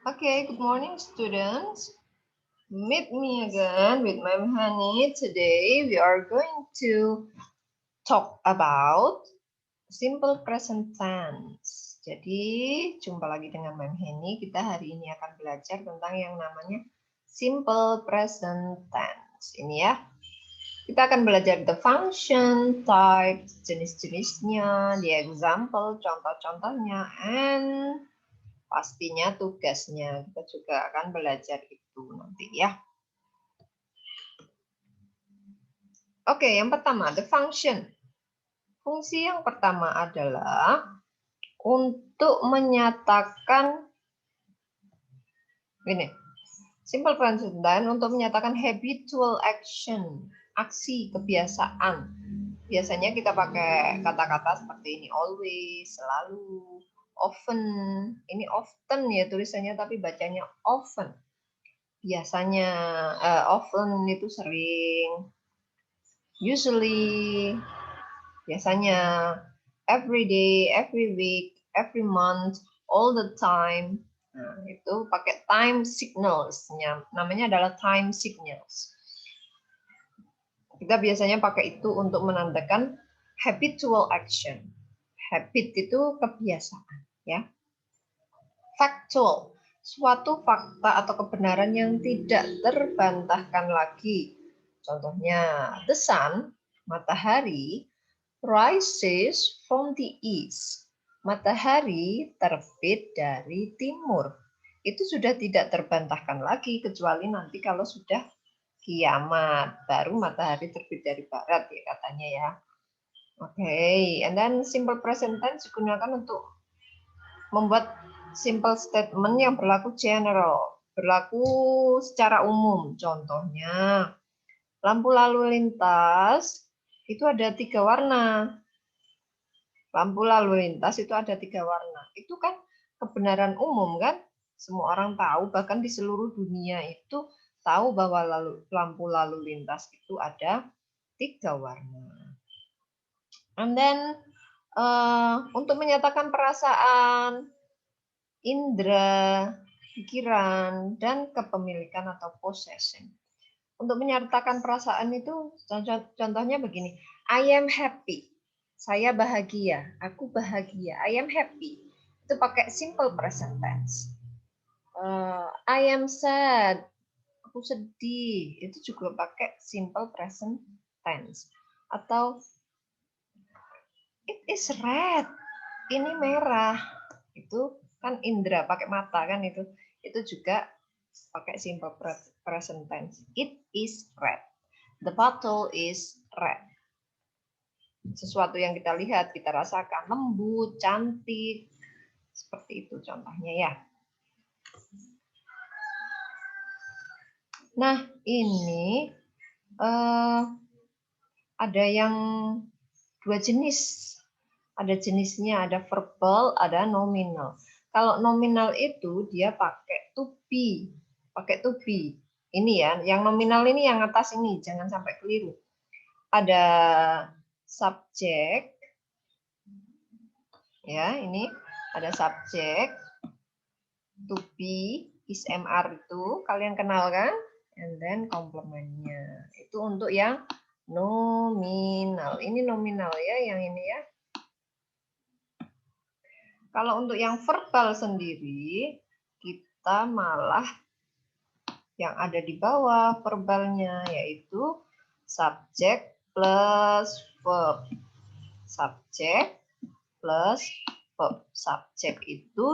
Okay, good morning, students. Meet me again with Ma'am Hani. Today we are going to talk about simple present tense. Jadi, jumpa lagi dengan Ma'am Hani. Kita hari ini akan belajar tentang yang namanya simple present tense. Ini ya. Kita akan belajar the function, type, jenis-jenisnya, the example, contoh-contohnya, and pastinya tugasnya. Kita juga akan belajar itu nanti ya. Oke, yang pertama, the function. Fungsi yang pertama adalah untuk menyatakan ini. Simple present tense untuk menyatakan habitual action, aksi, kebiasaan. Biasanya kita pakai kata-kata seperti ini, always, selalu, often. Ini often ya tulisannya, tapi bacanya often. Biasanya often itu sering, usually, biasanya, every day, every week, every month, all the time. Nah, itu pakai time signals-nya. Namanya adalah time signals. Kita biasanya pakai itu untuk menandakan habitual action. Habit itu kebiasaan, ya. Factual, suatu fakta atau kebenaran yang tidak terbantahkan lagi. Contohnya, the sun, matahari, rises from the east. Matahari terbit dari timur. Itu sudah tidak terbantahkan lagi, kecuali nanti kalau sudah kiamat, baru matahari terbit dari barat ya katanya ya. Oke, and then simple present tense digunakan untuk membuat simple statement yang berlaku general, berlaku secara umum. Contohnya, lampu lalu lintas itu ada 3 warna. Lampu lalu lintas itu ada 3 warna. Itu kan kebenaran umum kan? Semua orang tahu, bahkan di seluruh dunia itu tahu bahwa lampu lalu lintas itu ada 3 warna. And then untuk menyatakan perasaan, indera, pikiran, dan kepemilikan atau possession. Untuk menyatakan perasaan itu contohnya begini, I am happy. Saya bahagia, aku bahagia. I am happy. Itu pakai simple present tense. I am sad. Aku sedih. Itu juga pakai simple present tense. Atau it is red. Ini merah. Itu kan indera pakai mata kan itu. Itu juga pakai simple present tense. It is red. The bottle is red. Sesuatu yang kita lihat, kita rasakan lembut, cantik, seperti itu contohnya ya. Nah ini ada yang 2 jenis. Ada jenisnya, ada verbal, ada nominal. Kalau nominal itu dia pakai to be, pakai to be. Ini ya, yang nominal ini yang atas ini, jangan sampai keliru. Ada subjek, ya ini ada subjek, to be, is mr itu kalian kenal kan? And then komplementnya itu untuk yang nominal. Ini nominal ya, yang ini ya. Kalau untuk yang verbal sendiri, kita malah yang ada di bawah verbalnya, yaitu subjek plus verb. Subjek plus verb. Subjek itu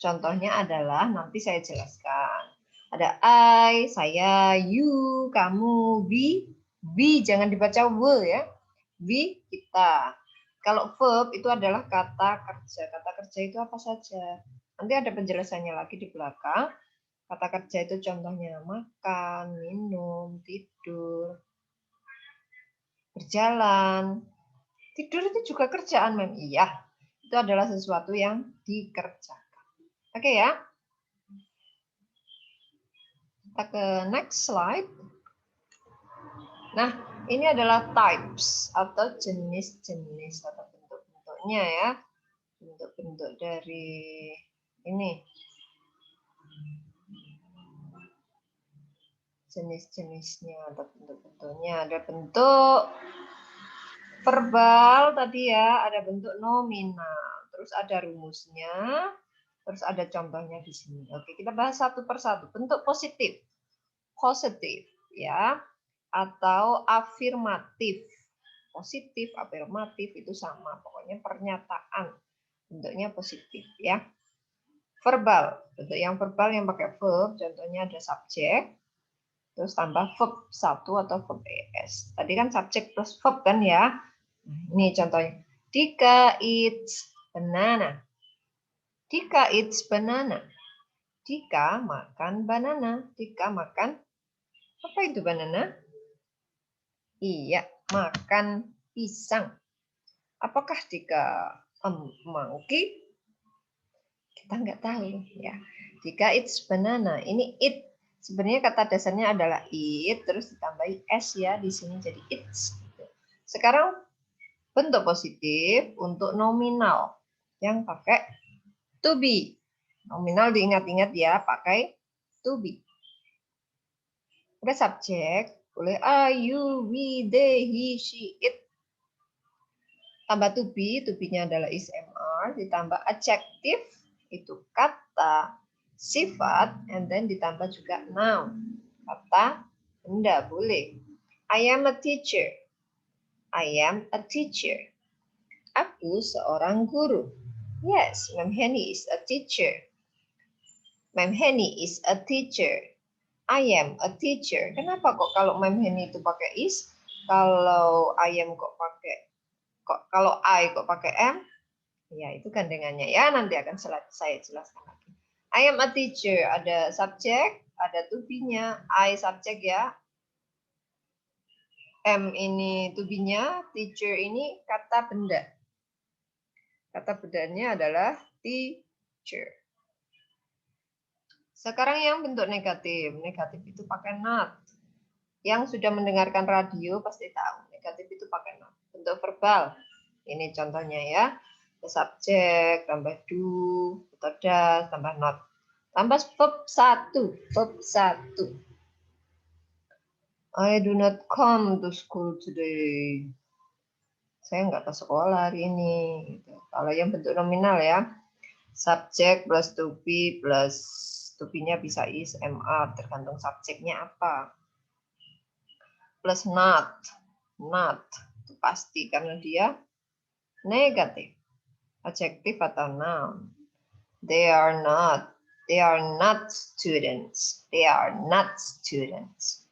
contohnya adalah, nanti saya jelaskan. Ada I, saya, you, kamu, we jangan dibaca we ya. We, kita. Kalau verb itu adalah kata kerja. Kata kerja itu apa saja? Nanti ada penjelasannya lagi di belakang. Kata kerja itu contohnya makan, minum, tidur, berjalan. Tidur itu juga kerjaan, Mem. Iya, itu adalah sesuatu yang dikerjakan. Oke ya. Kita ke next slide. Nah, ini adalah types atau jenis-jenis atau bentuk-bentuknya ya. Bentuk-bentuk dari ini. jenis-jenisnya atau bentuk-bentuknya. Ada bentuk verbal tadi ya, ada bentuk nominal, terus ada rumusnya, terus ada contohnya di sini. Oke, kita bahas satu persatu. Bentuk positif, positif ya, atau afirmatif. Positif, afirmatif itu sama, pokoknya pernyataan bentuknya positif ya. Verbal, bentuk yang verbal yang pakai verb, contohnya ada subjek, terus tambah verb 1 atau verb es. Tadi kan subjek plus verb kan ya. Ini contohnya. Dika eats banana. Dika eats banana. Dika makan banana. Dika makan apa itu banana? Iya, makan pisang. Apakah Dika monkey? Kita nggak tahu ya. Dika eats banana. Ini eat. Sebenarnya kata dasarnya adalah eat, terus ditambahi s ya di sini jadi eats. Sekarang bentuk positif untuk nominal yang pakai to be. Nominal diingat-ingat ya, pakai to be. Ada subjek, boleh I, you, we, they, he, she, it. Tambah to be-nya adalah is, mr, ditambah adjective, itu kata, sifat, and then ditambah juga noun, kata, benda, boleh. I am a teacher. I am a teacher. Aku seorang guru. Yes, Ma'am Henny is a teacher. Ma'am Henny is a teacher. I am a teacher. Kenapa kok kalau Ma'am Henny itu pakai is, kalau I am kok pakai kalau I kok pakai am? Ya, itu gandengannya ya, nanti akan saya jelaskan lagi. I am a teacher, ada subjek, ada to be-nya, I subjek ya. Am ini to be-nya, teacher ini kata benda. Kata bendanya adalah teacher. Sekarang yang bentuk negatif. Negatif itu pakai not. Yang sudah mendengarkan radio pasti tahu. Negatif itu pakai not. Bentuk verbal. Ini contohnya ya. Subjek, tambah do, atau does, tambah not. Tambah verb 1. Verb 1. I do not come to school today. Saya nggak ke sekolah hari ini. Kalau yang bentuk nominal ya. Subjek plus to be plus to be-nya bisa is, mr, tergantung subjeknya apa. Plus not. Not. Itu pasti karena dia negatif. Adjektif atau noun. They are not. They are not students. They are not students.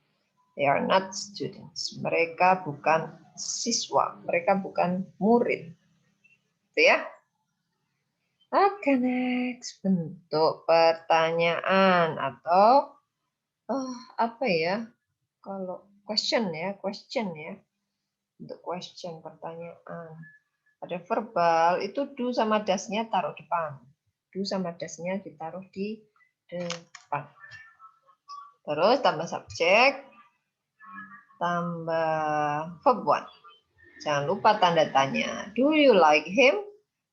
They are not students. Mereka bukan siswa. Mereka bukan murid. Itu ya. Oke, next. Bentuk pertanyaan atau apa ya? Kalau question ya. Untuk question, pertanyaan. Ada verbal, itu do sama das-nya taruh depan. Do sama das-nya ditaruh di depan. Terus tambah subjek, tambah verb 1. Jangan lupa tanda tanya. Do you like him?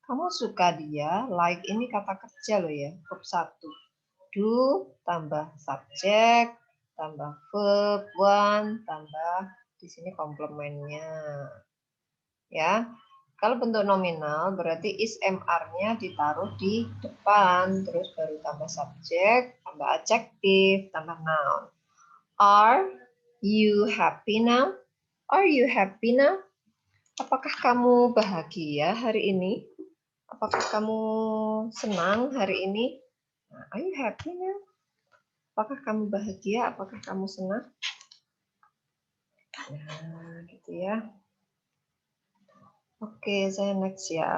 Kamu suka dia? Like ini kata kerja loh ya. Verb 1. Do, tambah subjek, tambah verb 1, tambah di sini komplemennya. Ya. Kalau bentuk nominal berarti is, mr-nya ditaruh di depan, terus baru tambah subjek, tambah adjektif, tambah noun. Are you happy now? Are you happy now? Apakah kamu bahagia hari ini? Apakah kamu senang hari ini? Are you happy now? Apakah kamu bahagia? Apakah kamu senang? Nah, gitu ya. Oke, saya next ya.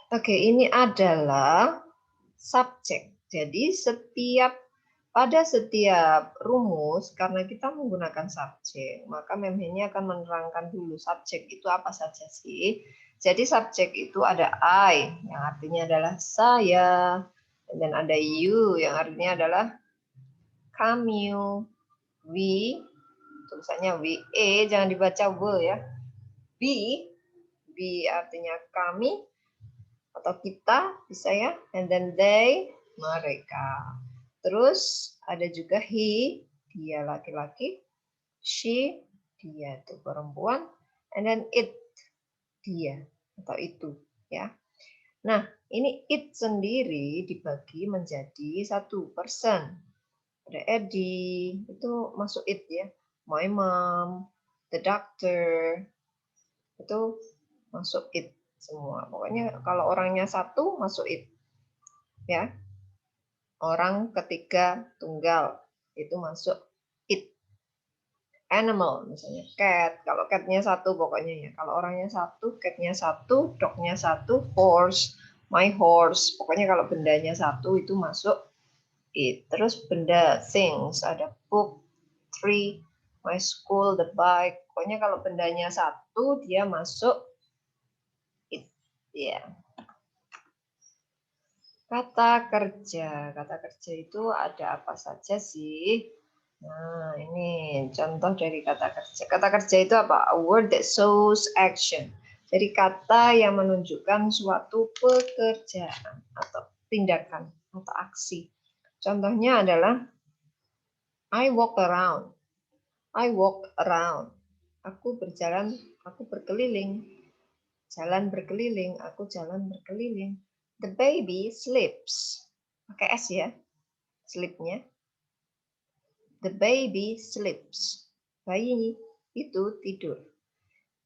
Oke, ini adalah subjek. Jadi pada setiap rumus, karena kita menggunakan subjek, maka Mem ini akan menerangkan dulu subjek itu apa saja sih. Jadi subjek itu ada I, yang artinya adalah saya. Dan ada you, yang artinya adalah kamu. We, tulisannya we, jangan dibaca we ya. Be artinya kami atau kita bisa ya. And then they, mereka. Terus ada juga he, dia laki-laki, she, dia itu perempuan, and then it, dia atau itu, ya. Nah, ini it sendiri dibagi menjadi satu person. Ada Eddie, itu masuk it ya. My mom, the doctor, itu masuk it semua. Pokoknya kalau orangnya satu masuk it. Ya. Orang ketiga tunggal itu masuk it. Animal misalnya cat, kalau catnya satu pokoknya ya. Kalau orangnya satu, catnya satu, dognya satu, horse, my horse. Pokoknya kalau bendanya satu itu masuk it. Terus benda things, ada book, tree, my school, the bike. Pokoknya kalau bendanya satu dia masuk it. Ya. Yeah. Kata kerja. Kata kerja itu ada apa saja sih? Nah, ini contoh dari kata kerja. Kata kerja itu apa? A word that shows action. Jadi kata yang menunjukkan suatu pekerjaan atau tindakan atau aksi. Contohnya adalah I walk around. I walk around. Aku berjalan, aku berkeliling. Jalan berkeliling, aku jalan berkeliling. The baby sleeps. Pakai S ya, sleepnya. The baby sleeps. Bayi itu tidur.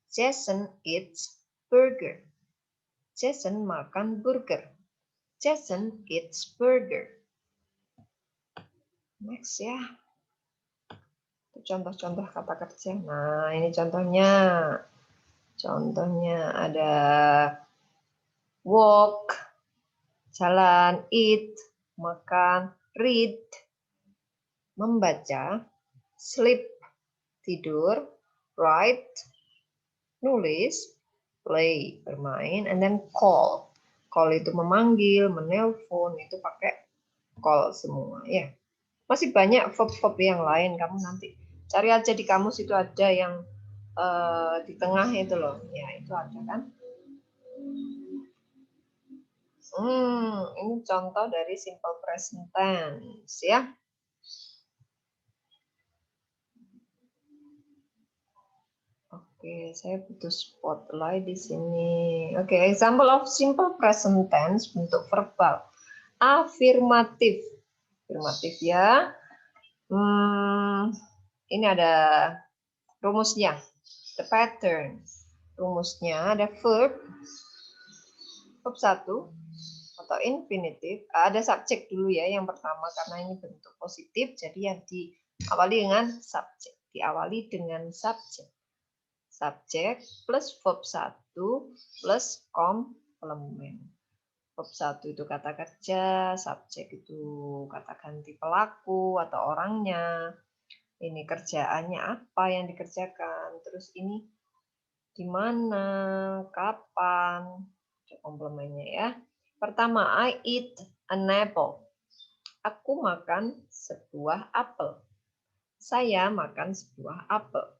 Jason eats burger. Jason makan burger. Jason eats burger. Next ya. Contoh-contoh kata kerja. Nah, ini contohnya. Contohnya ada walk, jalan, eat, makan, read, membaca, sleep, tidur, write, nulis, play, bermain, and then call. Call itu memanggil, menelpon, itu pakai call semua ya. Masih banyak verb-verb yang lain, kamu nanti cari aja di kamus itu ada yang di tengah itu loh. Ya, itu ada kan. Ini contoh dari simple present tense ya. Oke, saya butuh spotlight di sini. Oke, example of simple present tense bentuk verbal. Afirmatif. Afirmatif ya. Ini ada rumusnya. The pattern. Rumusnya ada verb 1 atau infinitif. Ada subjek dulu ya yang pertama karena ini bentuk positif, jadi yang diawali dengan subjek. Diawali dengan subjek. Subjek plus verb 1 plus komplement. Verb 1 itu kata kerja, subjek itu kata ganti pelaku atau orangnya. Ini kerjaannya apa yang dikerjakan. Terus ini di mana, kapan, komplemennya ya. Pertama, I eat an apple. Aku makan sebuah apel. Saya makan sebuah apel.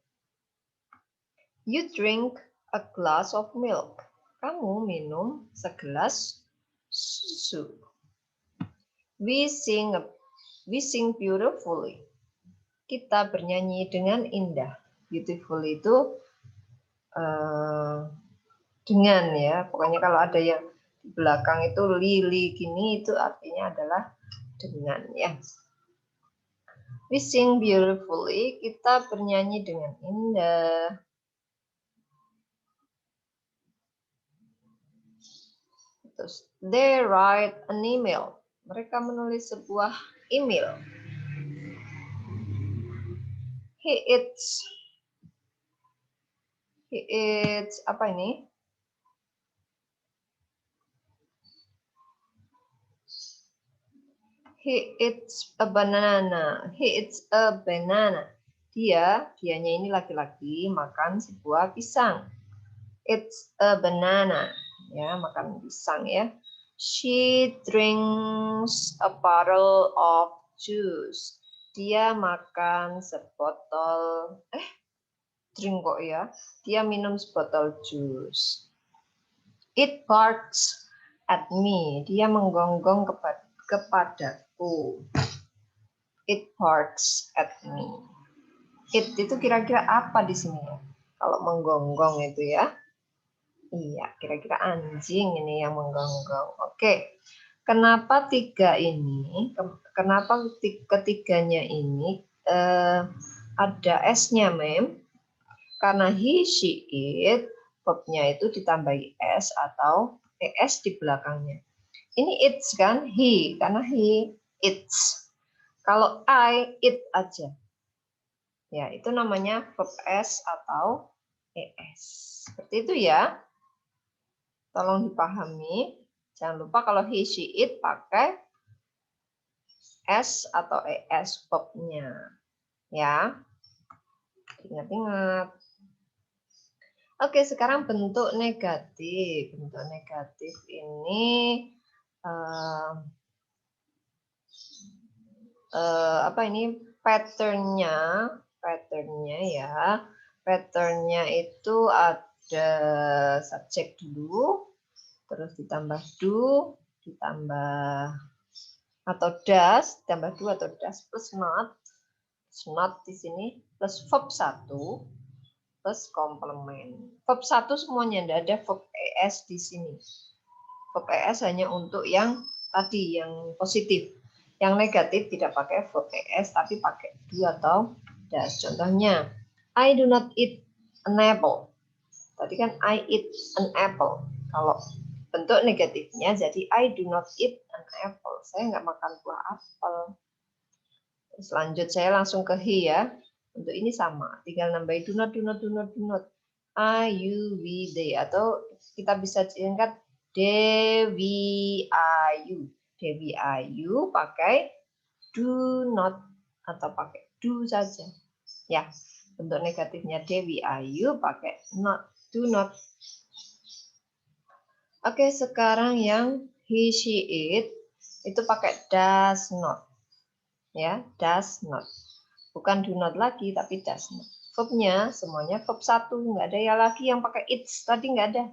You drink a glass of milk. Kamu minum segelas susu. We sing beautifully. Kita bernyanyi dengan indah. Beautiful itu dengan ya. Pokoknya kalau ada yang di belakang itu lili gini itu artinya adalah dengan ya. We sing beautifully. Kita bernyanyi dengan indah. Terus, they write an email. Mereka menulis sebuah email. He eats apa ini? He eats a banana. He eats a banana. Dianya ini laki-laki makan sebuah pisang. It's a banana. Ya, makan pisang ya. She drinks a bottle of juice. Dia makan sebotol drink kok ya. Dia minum sebotol jus. It barks at me. Dia menggonggong kepadaku. It barks at me. It itu kira-kira apa di sini ya? Kalau menggonggong itu ya. Iya, kira-kira anjing ini yang menggonggong. Oke. Kenapa tiga ini? Kenapa ketiganya ini ada S-nya, Mem? Karena he, she, it, verbnya itu ditambahi S atau ES di belakangnya. Ini it's kan, he, karena he, it's. Kalau I, it aja. Ya, itu namanya verb S atau ES. Seperti itu ya. Tolong dipahami. Jangan lupa kalau he, she, it pakai S atau ES verbnya. Ya. Ingat-ingat. Oke, sekarang bentuk negatif. Bentuk negatif ini apa ini patternnya ya. Patternnya itu ada subjek dulu, terus ditambah do, ditambah atau does, ditambah do atau does plus not di sini plus verb 1 plus komplement. Verb 1 semuanya, tidak ada verb ES di sini. Verb ES hanya untuk yang tadi, yang positif. Yang negatif tidak pakai verb ES, tapi pakai do atau does. Contohnya, I do not eat an apple. Tadi kan I eat an apple. Kalau bentuk negatifnya jadi I do not eat an apple. Saya nggak makan buah apel. Terus lanjut, saya langsung ke he ya. Untuk ini sama, tinggal nambahin do not. I, you, we, they. Atau kita bisa singkat they, we, I, you. They, we, I, you pakai do not atau pakai do saja. Ya, bentuk negatifnya they, we, I, you pakai not, do not. Oke, sekarang yang he, she, it itu pakai does not. Ya, does not. Bukan do not lagi, tapi does not. Verbnya semuanya verb 1, nggak ada ya lagi yang pakai it's, tadi nggak ada.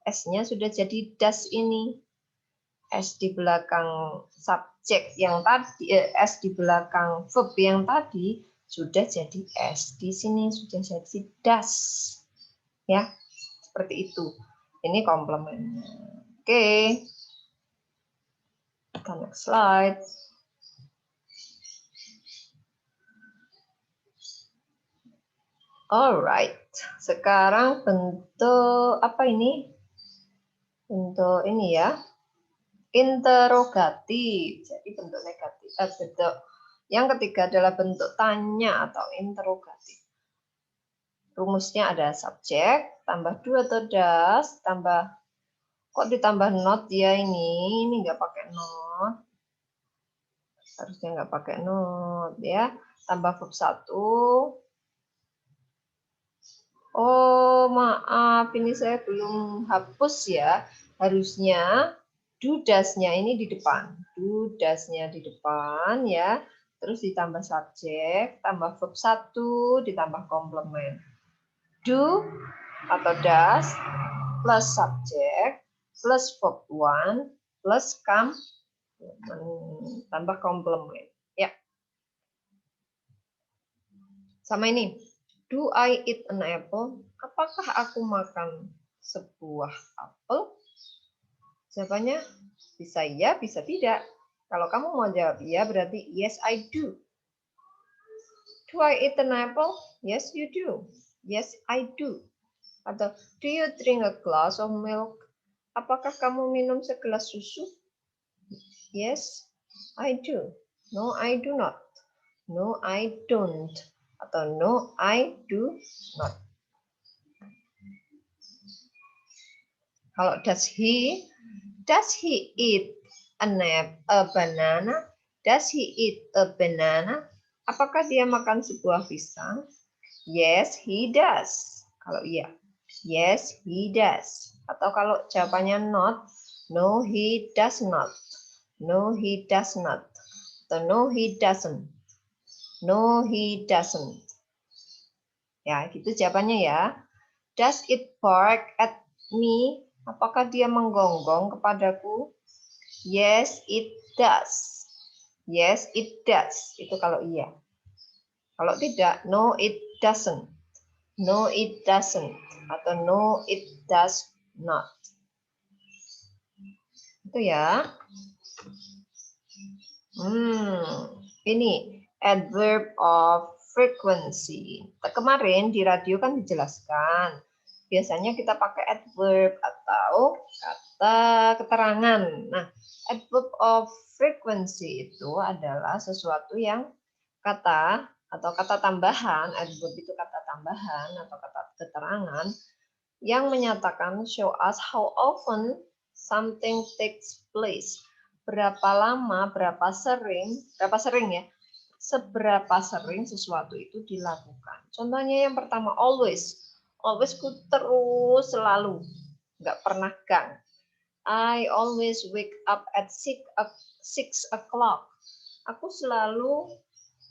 S-nya sudah jadi does ini. S di belakang subjek yang tadi, S di belakang verb yang tadi sudah jadi S. Di sini sudah jadi does. Ya, seperti itu. Ini komplemennya. Oke. Kita next slide. Alright, sekarang bentuk apa ini? Bentuk ini ya, interrogatif. Jadi bentuk negatif. Bentuk yang ketiga adalah bentuk tanya atau interrogatif. Rumusnya ada subjek, tambah do atau does, tambah kok ditambah not ya ini nggak pakai not. Harusnya nggak pakai not ya. Tambah verb 1. Oh, maaf, ini saya belum hapus ya. Harusnya do does-nya ini di depan. Do does-nya di depan ya. Terus ditambah subjek, tambah verb 1, ditambah komplement. Do atau does plus subjek plus verb 1 plus tambah komplement. Ya. Sama ini. Do I eat an apple? Apakah aku makan sebuah apel? Jawabannya bisa iya, bisa tidak. Kalau kamu mau jawab iya, berarti yes, I do. Do I eat an apple? Yes, you do. Yes, I do. Atau do you drink a glass of milk? Apakah kamu minum segelas susu? Yes, I do. No, I do not. No, I don't. Atau no, I do not. Kalau does he eat a banana? Does he eat a banana? Apakah dia makan sebuah pisang? Yes, he does. Kalau iya, yes, he does. Atau kalau jawabannya not, no, he does not. No, he does not. Atau no, he doesn't. No, he doesn't. Ya, gitu jawabannya ya. Does it bark at me? Apakah dia menggonggong kepadaku? Yes, it does. Yes, it does. Itu kalau iya. Kalau tidak, no, it doesn't. No, it doesn't. Atau no, it does not. Itu ya. Ini adverb of frequency. Kemarin di radio kan dijelaskan. Biasanya kita pakai adverb atau kata keterangan. Nah, adverb of frequency itu adalah sesuatu yang kata atau kata tambahan. Adverb itu kata tambahan atau kata keterangan yang menyatakan show us how often something takes place. Berapa lama, berapa sering ya, seberapa sering sesuatu itu dilakukan. Contohnya yang pertama, always. Always ku terus, selalu. Nggak pernah gang. I always wake up at 6 o'clock. Aku selalu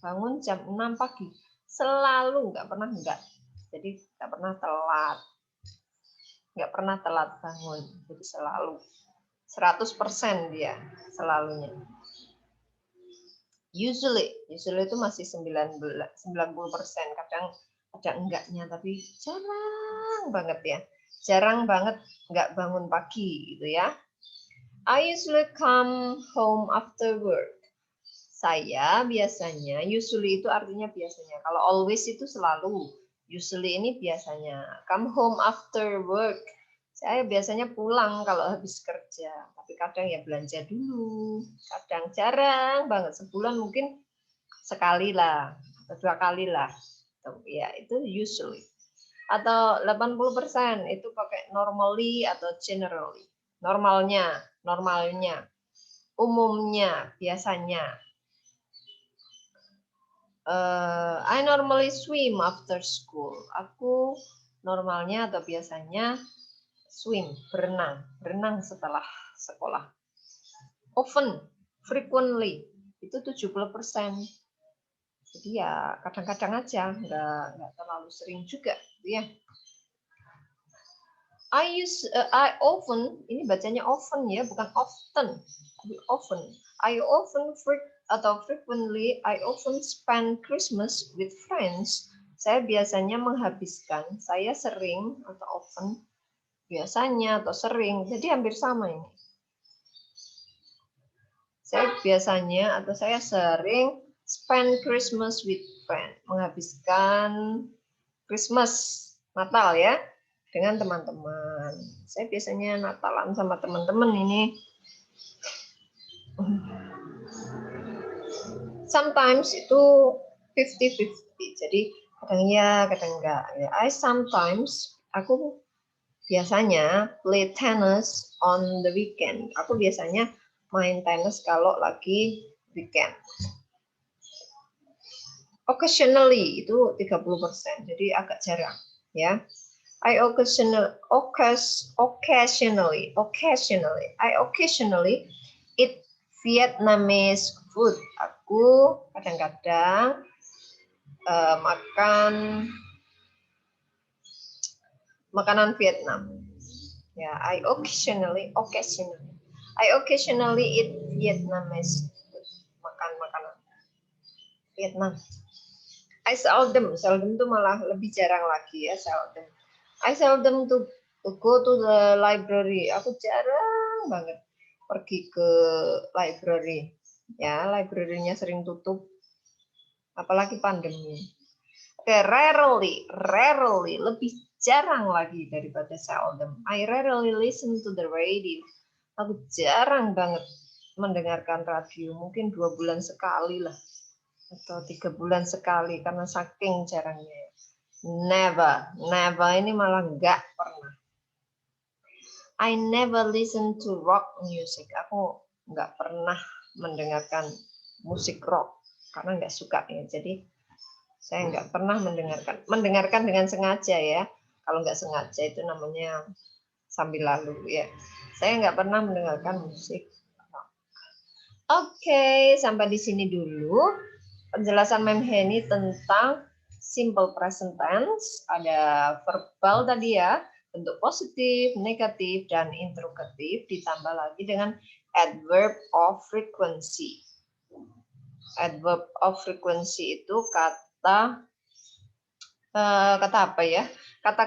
bangun jam 6 pagi. Selalu, nggak pernah enggak. Jadi nggak pernah telat. Nggak pernah telat bangun. Jadi selalu. 100% dia selalunya. Usually itu masih 90%, kadang enggaknya, tapi jarang banget ya. Jarang banget enggak bangun pagi gitu ya. I usually come home after work. Saya biasanya, usually itu artinya biasanya. Kalau always itu selalu. Usually ini biasanya. Come home after work. Saya biasanya pulang kalau habis kerja, tapi kadang ya belanja dulu, kadang jarang banget, sebulan mungkin sekali lah, atau 2 kali lah. Ya, itu usually. Atau 80% itu pakai normally atau generally. Normalnya, umumnya, biasanya. I normally swim after school. Aku normalnya atau biasanya swim, berenang setelah sekolah. Often, frequently, itu 70%. Jadi ya kadang-kadang aja, nggak terlalu sering juga, gitu ya. I often, ini bacanya often ya, bukan often, tapi often. I often frequently, I often spend Christmas with friends. Saya biasanya menghabiskan, saya sering atau often, biasanya atau sering, jadi hampir sama ini. Saya biasanya atau saya sering spend Christmas with friends, menghabiskan Christmas, Natal ya, dengan teman-teman. Saya biasanya Natalan sama teman-teman ini. Sometimes itu 50-50, jadi kadang ya, kadang enggak. I sometimes, aku biasanya play tennis on the weekend. Aku biasanya main tenis kalau lagi weekend. Occasionally itu 30%, jadi agak jarang ya. I occasionally eat Vietnamese food. Aku kadang-kadang makan makanan Vietnam. Ya, I occasionally eat Vietnamese food. Makan makanan Vietnam. I seldom tuh malah lebih jarang lagi ya, seldom. I seldom to go to the library. Aku jarang banget pergi ke library. Ya, library-nya sering tutup. Apalagi pandemi. Oke, rarely, lebih jarang lagi daripada seldom. I rarely listen to the radio. Aku jarang banget mendengarkan radio, mungkin 2 bulan sekali lah. Atau 3 bulan sekali, karena saking jarangnya. Never ini malah enggak pernah. I never listen to rock music. Aku enggak pernah mendengarkan musik rock karena enggak suka ya. Jadi saya enggak pernah mendengarkan dengan sengaja ya. Kalau enggak sengaja itu namanya sambil lalu ya. Saya enggak pernah mendengarkan musik rock. Oke, sampai di sini dulu penjelasan Mem Heni tentang simple present tense. Ada verbal tadi ya, bentuk positif, negatif, dan interrogatif, ditambah lagi dengan adverb of frequency. Adverb of frequency itu kata apa ya? Kata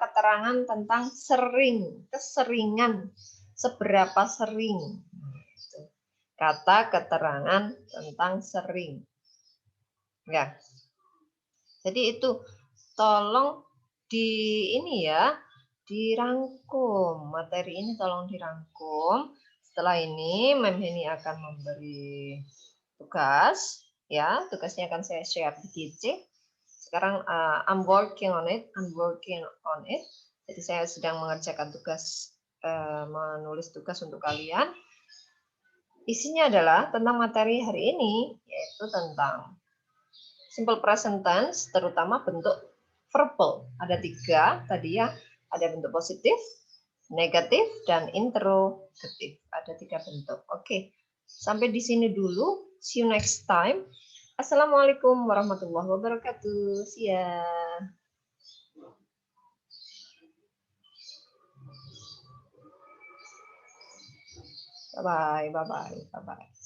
keterangan tentang sering, keseringan, seberapa sering. Kata keterangan tentang sering. Ya. Jadi itu tolong dirangkum. Materi ini tolong dirangkum. Setelah ini Mem Heni akan memberi tugas, ya. Tugasnya akan saya share di GC. Sekarang I'm working on it. Jadi saya sedang mengerjakan tugas, menulis tugas untuk kalian. Isinya adalah tentang materi hari ini, yaitu tentang simple present tense, terutama bentuk verbal. Ada 3 tadi ya, ada bentuk positif, negatif, dan interrogatif. Ada 3 bentuk. Oke, sampai di sini dulu. See you next time. Assalamualaikum warahmatullahi wabarakatuh. See ya. Bye-bye, bye-bye, bye-bye.